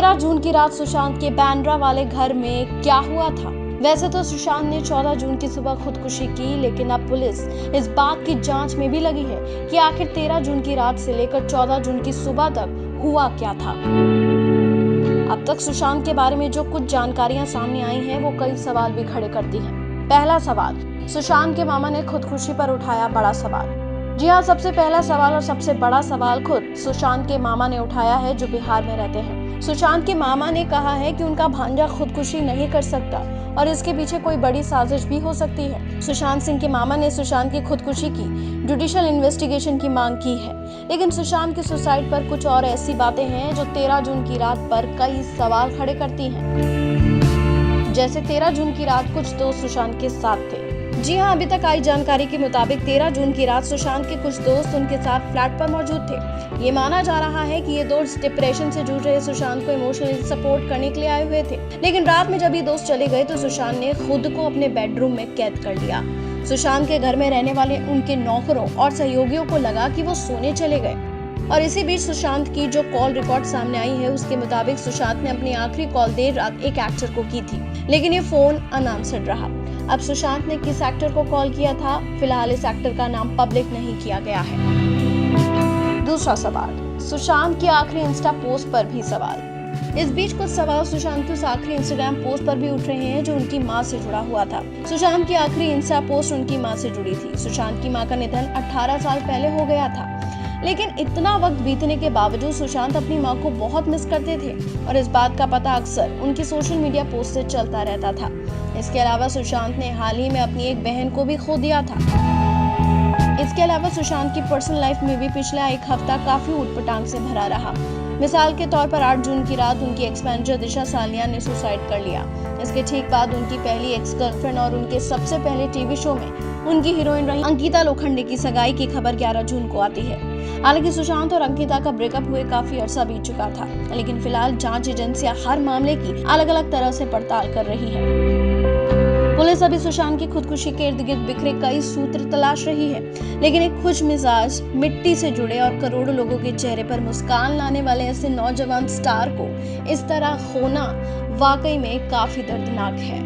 13 जून की रात सुशांत के बांद्रा वाले घर में क्या हुआ था? वैसे तो सुशांत ने 14 जून की सुबह खुदकुशी की, लेकिन अब पुलिस इस बात की जांच में भी लगी है कि आखिर 13 जून की रात से लेकर 14 जून की सुबह तक हुआ क्या था। अब तक सुशांत के बारे में जो कुछ जानकारियां सामने आई हैं, वो कई सवाल भी खड़े करती हैं। पहला सवाल, सुशांत के मामा ने खुदकुशी पर उठाया बड़ा सवाल। जी हाँ, सबसे पहला सवाल और सबसे बड़ा सवाल खुद सुशांत के मामा ने उठाया है, जो बिहार में रहते हैं। सुशांत के मामा ने कहा है कि उनका भांजा खुदकुशी नहीं कर सकता और इसके पीछे कोई बड़ी साजिश भी हो सकती है। सुशांत सिंह के मामा ने सुशांत की खुदकुशी की जुडिशियल इन्वेस्टिगेशन की मांग की है, लेकिन सुशांत के सुसाइड पर कुछ और ऐसी बातें हैं जो 13 जून की रात पर कई सवाल खड़े करती हैं। जैसे 13 जून की रात कुछ दोस्त सुशांत के साथ थे। जी हाँ, अभी तक आई जानकारी के मुताबिक 13 जून की रात सुशांत के कुछ दोस्त उनके साथ फ्लैट पर मौजूद थे। ये माना जा रहा है कि ये दोस्त डिप्रेशन से जूझ रहे सुशांत को इमोशनली सपोर्ट करने के लिए आए हुए थे, लेकिन रात में जब ये दोस्त चले गए तो सुशांत ने खुद को अपने बेडरूम में कैद कर लिया। सुशांत के घर में रहने वाले उनके नौकरों और सहयोगियों को लगा कि वो सोने चले गए, और इसी बीच सुशांत की जो कॉल रिकॉर्ड सामने आई है, उसके मुताबिक सुशांत ने अपनी आखिरी कॉल देर रात एक एक्टर को की थी, लेकिन ये फोन अनआंसर्ड रहा। अब सुशांत ने किस एक्टर को कॉल किया था, फिलहाल इस एक्टर का नाम पब्लिक नहीं किया गया है। दूसरा सवाल, सुशांत की आखिरी इंस्टा पोस्ट पर भी सवाल। इस बीच कुछ सवाल सुशांत के उस आखिरी इंस्टाग्राम पोस्ट पर भी उठ रहे हैं जो उनकी मां से जुड़ा हुआ था। सुशांत की आखिरी इंस्टा पोस्ट उनकी मां से जुड़ी थी। सुशांत की मां का निधन 18 साल पहले हो गया था, लेकिन इतना वक्त बीतने के बावजूद सुशांत अपनी मां को बहुत मिस करते थे, और इस बात का पता अक्सर उनकी सोशल मीडिया पोस्ट से चलता रहता था। इसके अलावा सुशांत ने हाल ही में अपनी एक बहन को भी खो दिया था। इसके अलावा सुशांत की पर्सनल लाइफ में भी पिछला एक हफ्ता काफी ऊटपटांग से भरा रहा। मिसाल के तौर पर 8 जून की रात उनकी एक्स मैनेजर दिशा सालिया ने सुसाइड कर लिया। इसके ठीक बाद उनकी पहली एक्स गर्लफ्रेंड और उनके सबसे पहले टीवी शो में उनकी हीरोइन रही अंकिता लोखंडे की सगाई की खबर 11 जून को आती है। हालांकि सुशांत और अंकिता का ब्रेकअप हुए काफी अरसा बीत चुका था, लेकिन फिलहाल जांच एजेंसियां हर मामले की अलग अलग तरह से पड़ताल कर रही है। पुलिस अभी सुशांत की खुदकुशी के इर्द गिर्द बिखरे कई सूत्र तलाश रही है, लेकिन एक खुशमिजाज, मिट्टी से जुड़े और करोड़ों लोगों के चेहरे पर मुस्कान लाने वाले ऐसे नौजवान स्टार को इस तरह खोना वाकई में काफी दर्दनाक है।